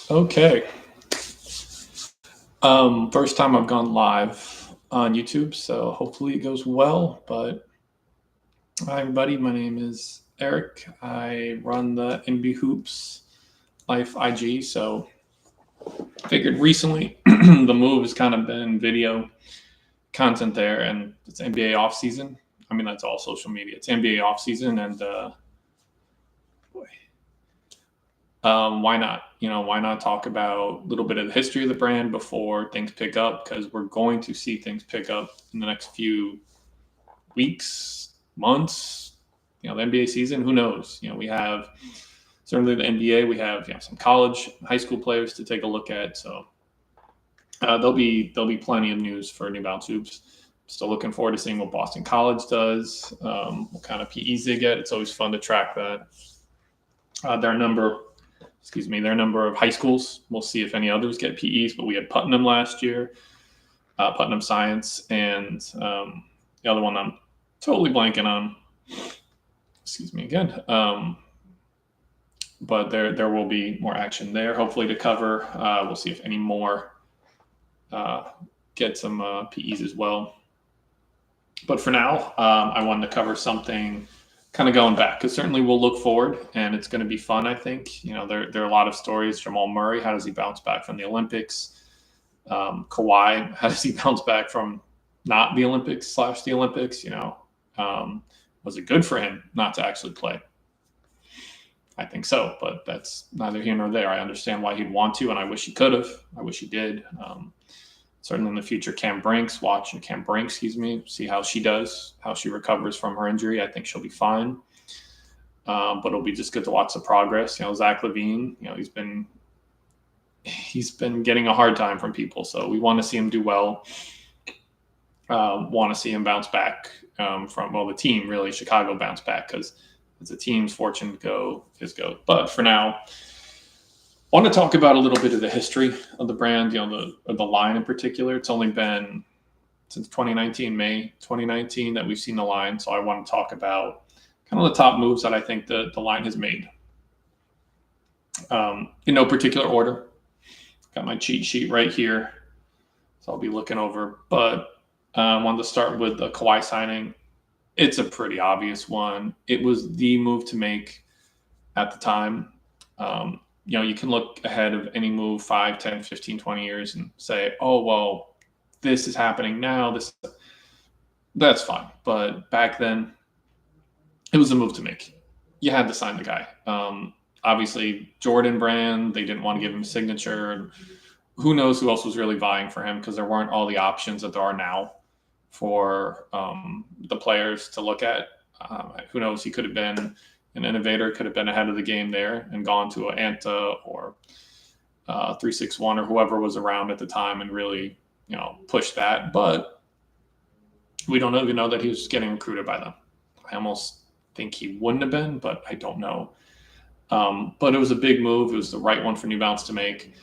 Okay. First time I've gone live on YouTube, so hopefully it goes well. But hi, everybody. My name is Eric. I run the NB Hoops Life IG. So figured recently the move has kind of been video content there, and it's NBA off season. I mean, that's all social media. It's NBA off season, and boy, why not? Why not talk about a little bit of the history of the brand before things pick up? Because we're going to see things pick up in the next few weeks, months. The NBA season. Who knows? We have certainly the NBA. We have some college, high school players to take a look at. So there'll be plenty of news for New Balance Hoops. Still looking forward to seeing what Boston College does, what kind of PEs they get. It's always fun to track that. Their number of high schools. We'll see if any others get PEs, but we had Putnam last year, Putnam Science, and the other one I'm totally blanking on. Excuse me again. But there will be more action there, hopefully to cover. We'll see if any more get some PEs as well. But for now, I wanted to cover something kind of going back, because certainly we'll look forward and it's going to be fun. I think there are a lot of stories. Jamal Murray, how does he bounce back from the Olympics? Kawhi, how does he bounce back from not the Olympics / the Olympics? Was it good for him not to actually play? I think so, but that's neither here nor there. I understand why he'd want to, and I wish he could have. I wish he did. Certainly in the future, Cam Brinks, see how she does, how she recovers from her injury. I think she'll be fine. But it'll be just good to watch the progress. Zach LaVine, he's been getting a hard time from people. So we want to see him do well. Want to see him bounce back the team, really, Chicago bounce back, because it's a team's fortune go. But for now, I want to talk about a little bit of the history of the brand, the line in particular. It's only been since 2019, May 2019, that we've seen the line. So I want to talk about kind of the top moves that I think the line has made. In no particular order. Got my cheat sheet right here, so I'll be looking over. But I wanted to start with the Kawhi signing. It's a pretty obvious one. It was the move to make at the time. You can look ahead of any move 5, 10, 15, 20 years and say, oh, well, this is happening now. That's fine. But back then, it was a move to make. You had to sign the guy. Obviously, Jordan brand, they didn't want to give him a signature. Who knows who else was really vying for him, because there weren't all the options that there are now for the players to look at. Who knows? He could have been an innovator, could have been ahead of the game there and gone to an Anta or 361 or whoever was around at the time and really, push that. But we don't even know that he was getting recruited by them. I almost think he wouldn't have been, but I don't know. But it was a big move. It was the right one for New Balance to make.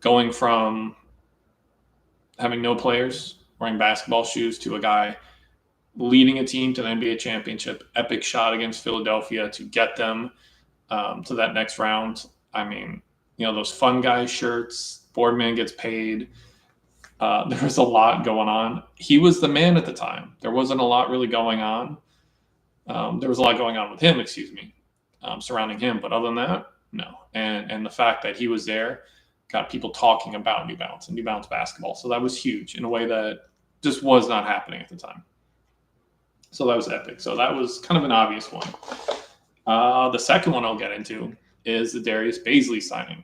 Going from having no players wearing basketball shoes to a guy leading a team to the NBA championship, epic shot against Philadelphia to get them to that next round. I mean, those fun guy shirts, Boardman gets paid. There was a lot going on. He was the man at the time. There wasn't a lot really going on. There was a lot going on with him, surrounding him. But other than that, no. And the fact that he was there got people talking about New Balance and New Balance basketball. So that was huge in a way that just was not happening at the time. So that was epic. So that was kind of an obvious one. The second one I'll get into is the Darius Bazley signing.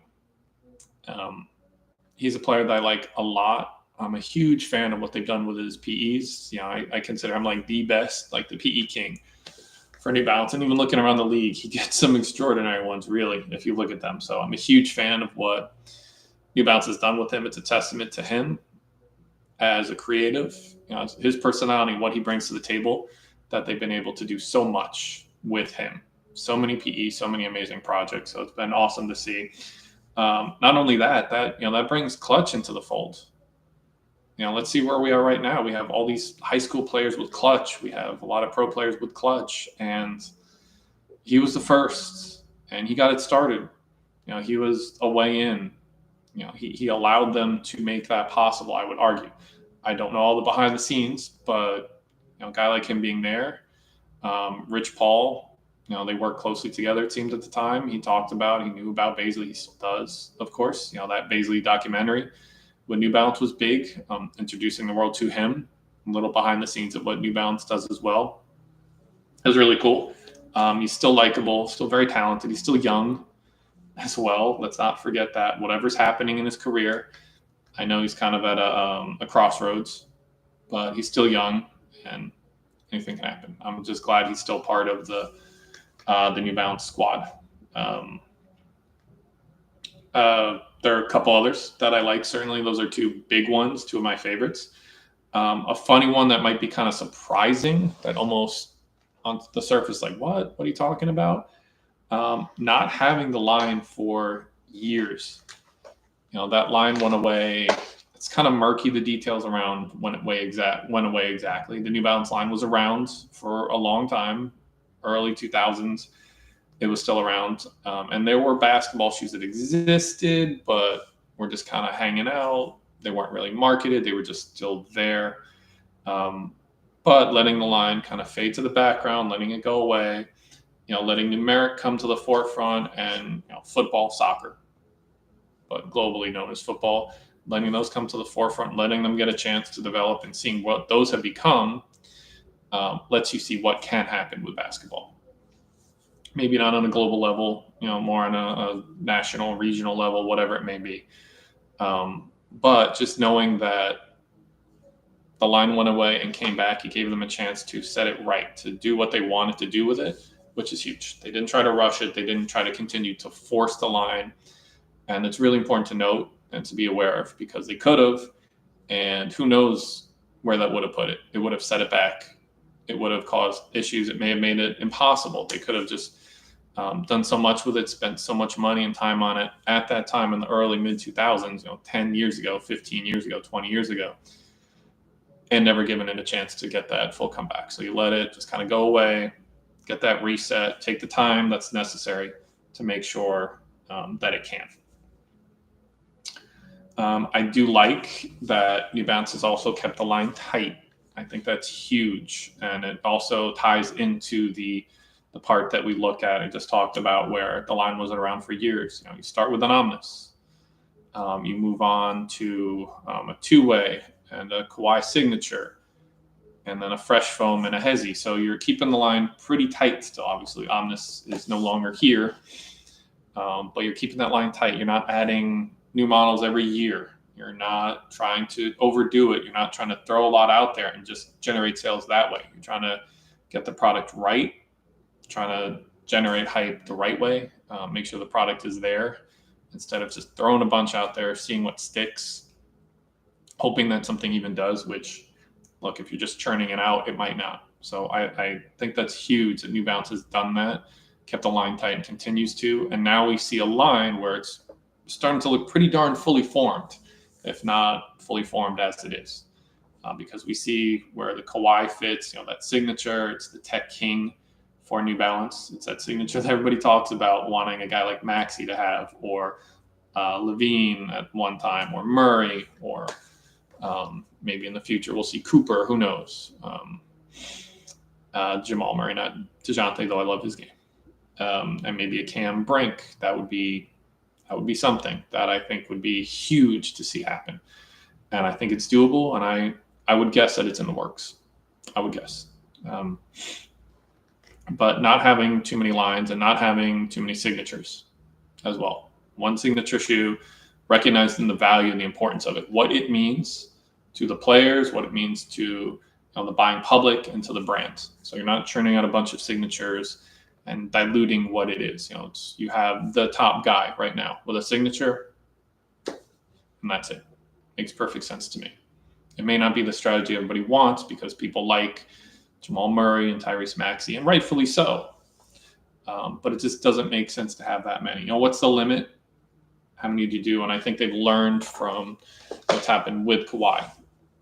He's a player that I like a lot. I'm a huge fan of what they've done with his PEs. I consider him like the best, like the PE king for New Balance. And even looking around the league, he gets some extraordinary ones, really, if you look at them. So I'm a huge fan of what New Balance has done with him. It's a testament to him as a creative, his personality, what he brings to the table, that they've been able to do so much with him. So many PE, so many amazing projects. So it's been awesome to see. Not only that brings Clutch into the fold. Let's see where we are right now. We have all these high school players with Clutch. We have a lot of pro players with Clutch, and he was the first, and he got it started. He was a way in. He allowed them to make that possible, I would argue. I don't know all the behind the scenes, but a guy like him being there, Rich Paul, they worked closely together, it seemed at the time. He knew about Baisley. He still does, of course. That Baisley documentary with New Balance was big, introducing the world to him. A little behind the scenes of what New Balance does as well. It was really cool. He's still likable, still very talented. He's still young as well. Let's not forget that. Whatever's happening in his career, I know he's kind of at a crossroads, but he's still young, and anything can happen. I'm just glad he's still part of the New Balance squad. There are a couple others that I like. Certainly, those are two big ones, two of my favorites. A funny one that might be kind of surprising, that almost on the surface, like, what are you talking about? Not having the line for years. That line went away. It's kind of murky, the details around when it went away exactly. The New Balance line was around for a long time, early 2000s. It was still around. And there were basketball shoes that existed, but were just kind of hanging out. They weren't really marketed. They were just still there. But letting the line kind of fade to the background, letting it go away, letting numeric come to the forefront, and football, soccer, but globally known as football, letting those come to the forefront, letting them get a chance to develop, and seeing what those have become lets you see what can happen with basketball. Maybe not on a global level, more on a national, regional level, whatever it may be. But just knowing that the line went away and came back, it gave them a chance to set it right, to do what they wanted to do with it, which is huge. They didn't try to rush it. They didn't try to continue to force the line. And it's really important to note and to be aware of, because they could have, and who knows where that would have put it. It would have set it back. It would have caused issues. It may have made it impossible. They could have just done so much with it, spent so much money and time on it at that time in the early mid-2000s, 10 years ago, 15 years ago, 20 years ago, and never given it a chance to get that full comeback. So you let it just kind of go away, get that reset, take the time that's necessary to make sure that it can. I do like that New Balance has also kept the line tight. I think that's huge. And it also ties into the part that we look at and just talked about, where the line wasn't around for years. You start with an Omnis. You move on to a two-way and a Kawhi signature, and then a fresh foam and a Hezi. So you're keeping the line pretty tight still. Obviously, Omnis is no longer here, but you're keeping that line tight. You're not adding new models every year. You're not trying to overdo it. You're not trying to throw a lot out there and just generate sales that way. You're trying to get the product right, trying to generate hype the right way, make sure the product is there, instead of just throwing a bunch out there, seeing what sticks, hoping that something even does, which, look, if you're just churning it out, it might not. So I think that's huge that New Balance has done that, kept the line tight, and continues to. And now we see a line where it's starting to look pretty darn fully formed, if not fully formed as it is. Because we see where the Kawhi fits, that signature, it's the Tech King for New Balance. It's that signature that everybody talks about wanting a guy like Maxey to have, or Levine at one time, or Murray, or maybe in the future we'll see Cooper, who knows. Jamal Murray, not DeJounte, though I love his game. And maybe a Cam Brink. That would be something that I think would be huge to see happen. And I think it's doable, and I would guess that it's in the works. I would guess. But not having too many lines and not having too many signatures as well. One signature shoe, recognizing the value and the importance of it, what it means to the players, what it means to the buying public, and to the brand. So you're not churning out a bunch of signatures and diluting what it is. You have the top guy right now with a signature, and that's it. Makes perfect sense to me. It may not be the strategy everybody wants, because people like Jamal Murray and Tyrese Maxey, and rightfully so. But it just doesn't make sense to have that many. What's the limit? How many do you do? And I think they've learned from what's happened with Kawhi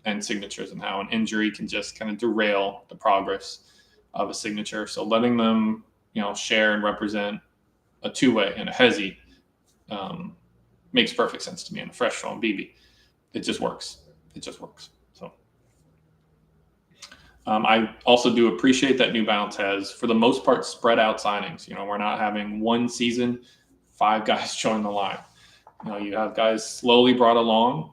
and signatures, and how an injury can just kind of derail the progress of a signature. So letting them, share and represent a two-way and a Hezi, makes perfect sense to me. And a fresh Sean Beebe, it just works. So I also do appreciate that New Balance has, for the most part, spread out signings. We're not having one season, 5 guys join the line. You have guys slowly brought along,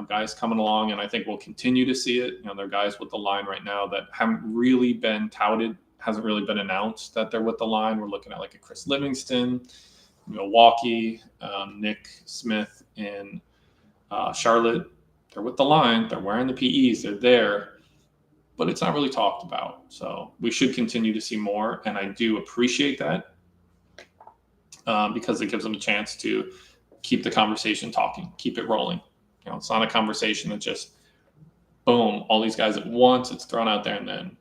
guys coming along, and I think we'll continue to see it. There are guys with the line right now that haven't really been touted, hasn't really been announced that they're with the line. We're looking at like a Chris Livingston, Milwaukee, Nick Smith in Charlotte. They're with the line. They're wearing the PEs. They're there, but it's not really talked about. So we should continue to see more, and I do appreciate that because it gives them a chance to keep the conversation talking, keep it rolling. It's not a conversation that just, boom, all these guys at once, it's thrown out there and then.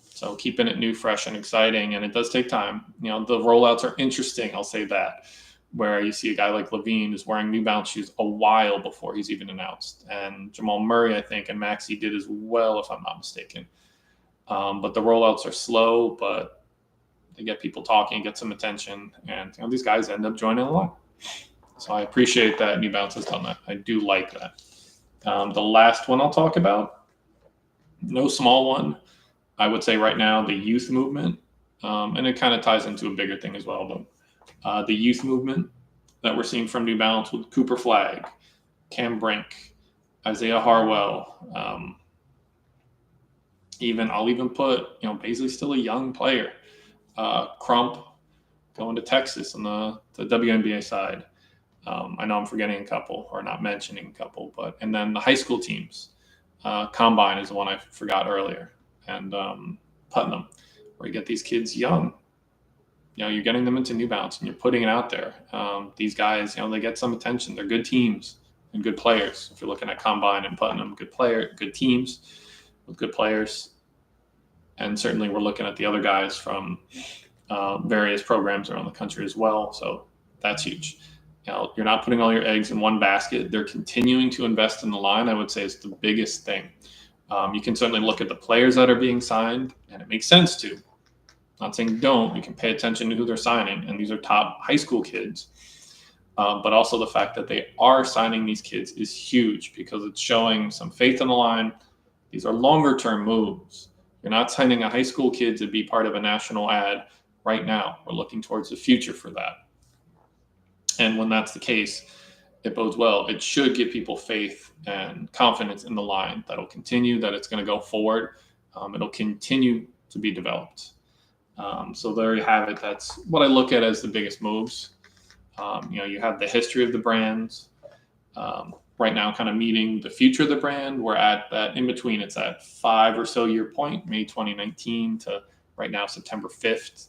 So keeping it new, fresh, and exciting, and it does take time. The rollouts are interesting, I'll say that, where you see a guy like Levine is wearing New Balance shoes a while before he's even announced. And Jamal Murray, I think, and Maxey did as well, if I'm not mistaken. But the rollouts are slow, but they get people talking, get some attention, and these guys end up joining the line. So I appreciate that New Balance has done that. I do like that. The last one I'll talk about, no small one, I would say right now, the youth movement. And it kind of ties into a bigger thing as well. But the youth movement that we're seeing from New Balance with Cooper Flagg, Cam Brink, Isaiah Harwell, I'll even put, Baisley's still a young player. Crump going to Texas on the WNBA side. I know I'm forgetting a couple or not mentioning a couple, and then the high school teams. Combine is the one I forgot earlier. And Putnam, where you get these kids young. You're getting them into New Balance and you're putting it out there. These guys, they get some attention. They're good teams and good players. If you're looking at Combine and Putnam, good teams with good players. And certainly we're looking at the other guys from various programs around the country as well. So that's huge. You're not putting all your eggs in one basket. They're continuing to invest in the line. I would say is the biggest thing. You can certainly look at the players that are being signed, and it makes sense to. I'm not saying don't. You can pay attention to who they're signing, and these are top high school kids. But also the fact that they are signing these kids is huge because it's showing some faith in the line. These are longer-term moves. You're not signing a high school kid to be part of a national ad right now. We're looking towards the future for that. And when that's the case, it bodes well. It should give people faith and confidence in the line that it'll continue, that it's going to go forward. It'll continue to be developed. So there you have it. That's what I look at as the biggest moves. You have the history of the brands right now kind of meeting the future of the brand. We're at that in between. It's that 5 or so year point, May 2019 to right now, September 5th,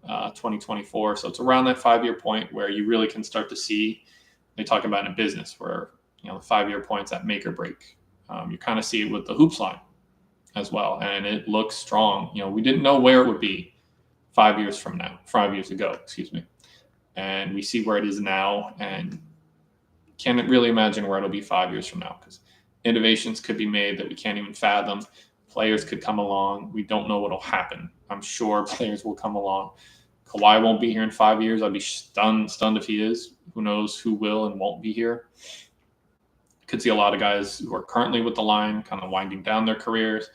2024. So it's around that 5-year point where you really can start to see, they talk about in business where, the 5-year point's that make or break. You kind of see it with the hoops line as well. And it looks strong. We didn't know where it would be 5 years ago, and we see where it is now and can't really imagine where it'll be 5 years from now because innovations could be made that we can't even fathom. Players could come along. We don't know what'll happen. I'm sure players will come along. Kawhi won't be here in 5 years. I'd be stunned if he is. Who knows who will and won't be here. Could see a lot of guys who are currently with the line kind of winding down their careers,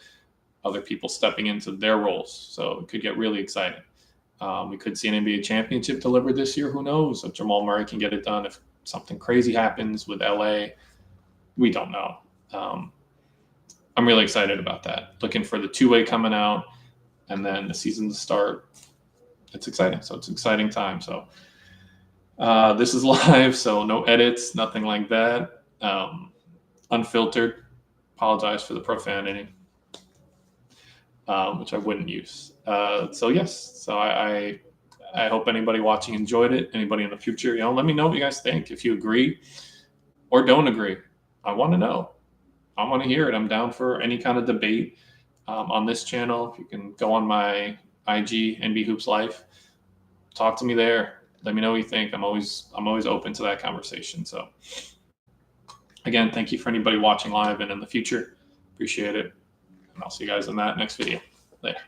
other people stepping into their roles. So it could get really exciting. We could see an NBA championship delivered this year. Who knows if Jamal Murray can get it done? If something crazy happens with LA, we don't know. I'm really excited about that. Looking for the two-way coming out and then the season to start. It's exciting. So it's an exciting time. So this is live, so no edits, nothing like that. Unfiltered. Apologize for the profanity, which I wouldn't use. So yes, so I hope anybody watching enjoyed it. Anybody in the future, let me know what you guys think. If you agree or don't agree, I want to know. I want to hear it. I'm down for any kind of debate on this channel. If you can go on my IG, NB Hoops Life, talk to me there. Let me know what you think. I'm always open to that conversation. So again, thank you for anybody watching live and in the future. Appreciate it. And I'll see you guys in that next video. Later.